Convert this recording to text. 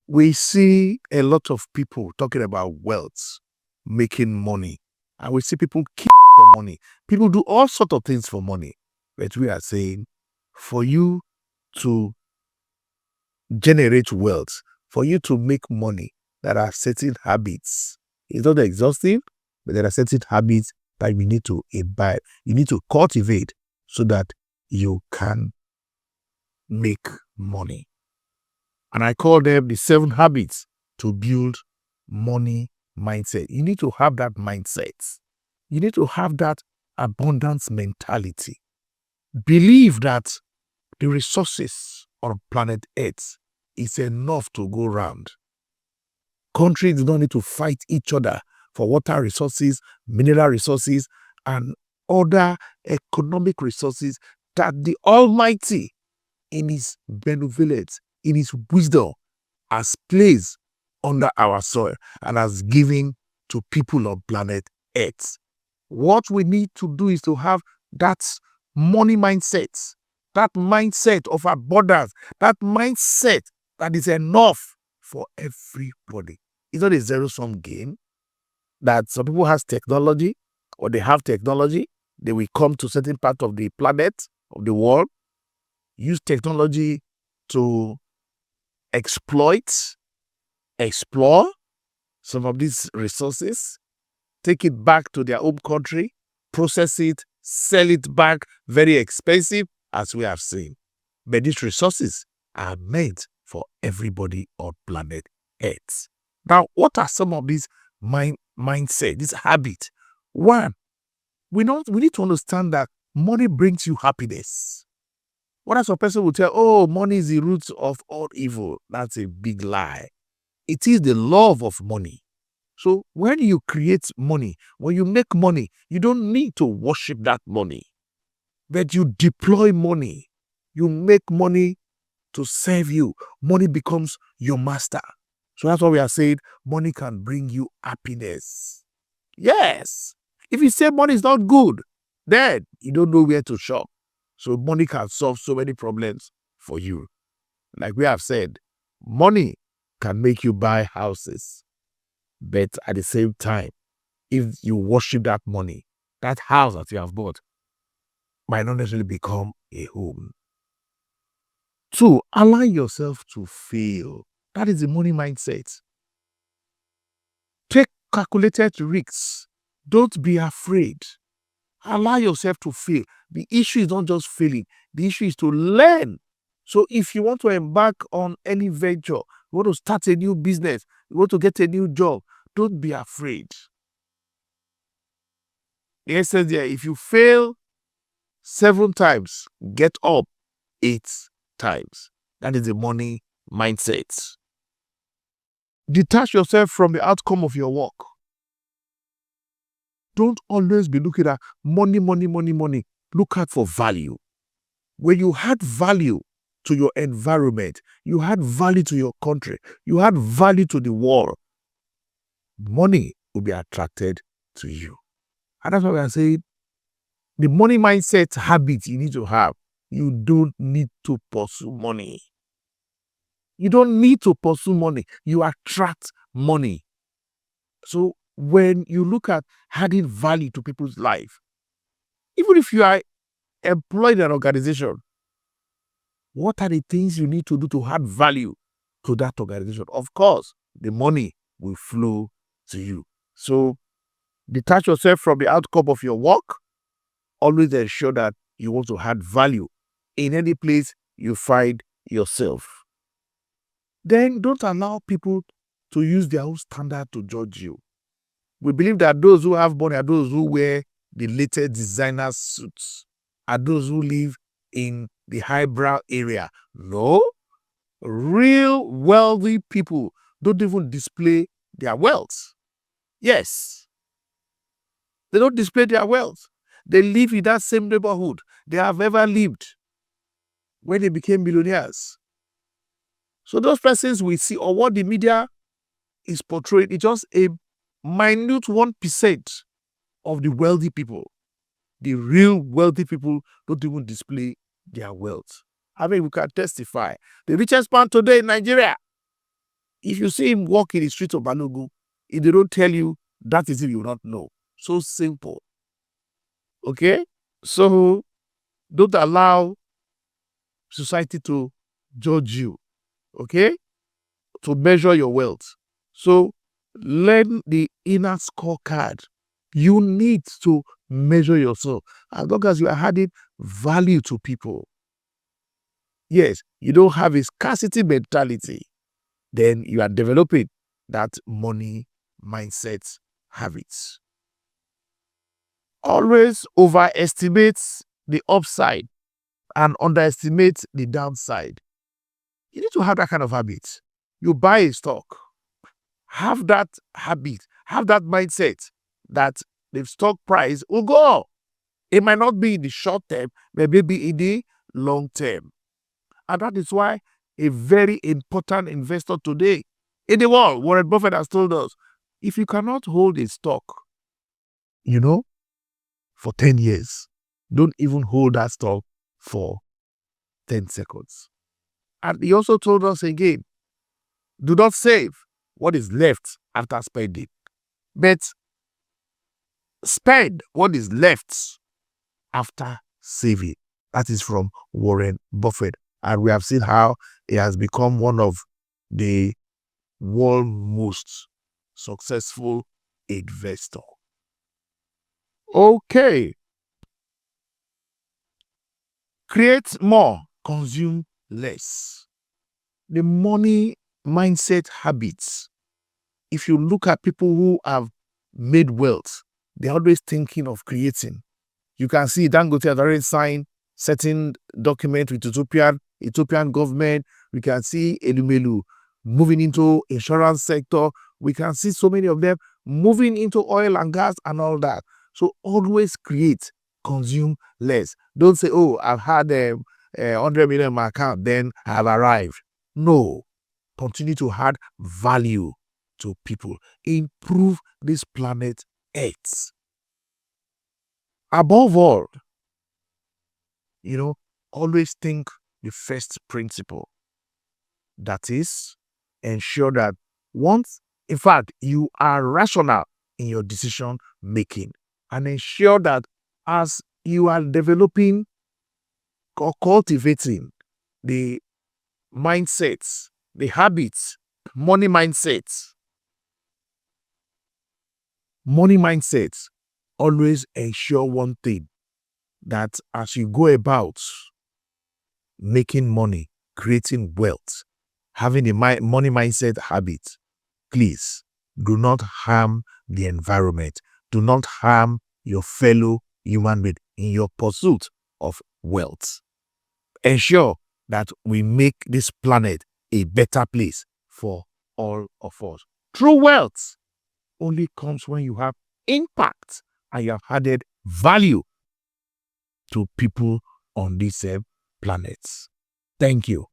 We see a lot of people talking about wealth, making money, and we see people kill for money. People do all sorts of things for money. But we are saying, for you to generate wealth, for you to make money, there are certain habits. It's not exhaustive, but there are certain habits that you need to imbibe. You need to cultivate so that you can make money. And I call them the 7 habits to build money mindset. You need to have that mindset. You need to have that abundance mentality. Believe that the resources on planet Earth is enough to go round. Countries do not need to fight each other for water resources, mineral resources, and other economic resources that the Almighty, in His benevolence, in His wisdom, has placed under our soil and has given to people on planet Earth. What we need to do is to have that money mindset, that mindset of abundance, that mindset that is enough for everybody. It's not a zero-sum game that some people has technology or they have technology. They will come to certain part of the planet, of the world, use technology to exploit, explore some of these resources, take it back to their home country, process it, sell it back, very expensive, as we have seen. But these resources are meant for everybody on planet Earth. Now, what are some of these mindset, this habit? One, we need to understand that money brings you happiness. What else a person will tell, oh, money is the root of all evil. That's a big lie. It is the love of money. So when you create money, when you make money, you don't need to worship that money, but you deploy money. You make money to serve you. Money becomes your master. So that's why we are saying money can bring you happiness. Yes. If you say money is not good, then you don't know where to shop. So money can solve so many problems for you. Like we have said, money can make you buy houses. But at the same time, if you worship that money, that house that you have bought might not necessarily become a home. 2, allow yourself to fail. That is the money mindset. Take calculated risks. Don't be afraid. Allow yourself to fail. The issue is not just failing. The issue is to learn. So if you want to embark on any venture, you want to start a new business, you want to get a new job, don't be afraid. The essence there, if you fail 7 times, get up 8 times. That is the money mindset. Detach yourself from the outcome of your work. Don't always be looking at money, money, money, money. Look out for value. When you add value to your environment, you add value to your country, you add value to the world, money will be attracted to you. And that's why we are saying the money mindset habit you need to have. You don't need to pursue money. You don't need to pursue money. You attract money. So when you look at adding value to people's life, even if you are employed in an organization, what are the things you need to do to add value to that organization? Of course, the money will flow to you. So detach yourself from the outcome of your work. Always ensure that you want to add value in any place you find yourself. Then don't allow people to use their own standard to judge you. We believe that those who have money are those who wear the latest designer suits, are those who live in the highbrow area. No, real wealthy people don't even display their wealth. Yes, they don't display their wealth. They live in that same neighborhood they have ever lived when they became millionaires. So those persons we see, or what the media is portraying, is just a minute 1% of the wealthy people. The real wealthy people don't even display their wealth. I mean, we can testify. The richest man today in Nigeria If you see him walk in the streets of Balogun, if they don't tell you, that is if you not know. So simple. Okay? So don't allow society to judge you. Okay? To measure your wealth. So learn the inner scorecard. You need to measure yourself as long as you are adding value to people. Yes, you don't have a scarcity mentality, then you are developing that money mindset habits. Always overestimate the upside and underestimate the downside. You need to have that kind of habit. You buy a stock, have that habit, have that mindset that the stock price will go up. It might not be in the short term, but maybe in the long term. And that is why a very important investor today in the world, Warren Buffett has told us, if you cannot hold a stock, for 10 years, don't even hold that stock for 10 seconds. And he also told us again, do not save what is left after spending, but spend what is left after saving. That is from Warren Buffett. And we have seen how he has become one of the world's most successful investor. Okay. Create more, consume less. The money mindset habits. If you look at people who have made wealth, they're always thinking of creating. You can see Dangote has already signed certain document with Ethiopian government. We can see Elumelu moving into insurance sector. We can see so many of them moving into oil and gas and all that. So always create, consume less. Don't say, oh, I've had 100 million in my account, then I've arrived. No. Continue to add value to people. Improve this planet Earth. Above all, always think the first principle. That is, ensure that in fact, you are rational in your decision making, and ensure that as you are developing or cultivating the mindsets, the habits, money mindsets, always ensure one thing, that as you go about making money, creating wealth, having a money mindset habit, please do not harm the environment. Do not harm your fellow human being in your pursuit of wealth. Ensure that we make this planet a better place for all of us. True wealth only comes when you have impact and you have added value to people on this planet. Thank you.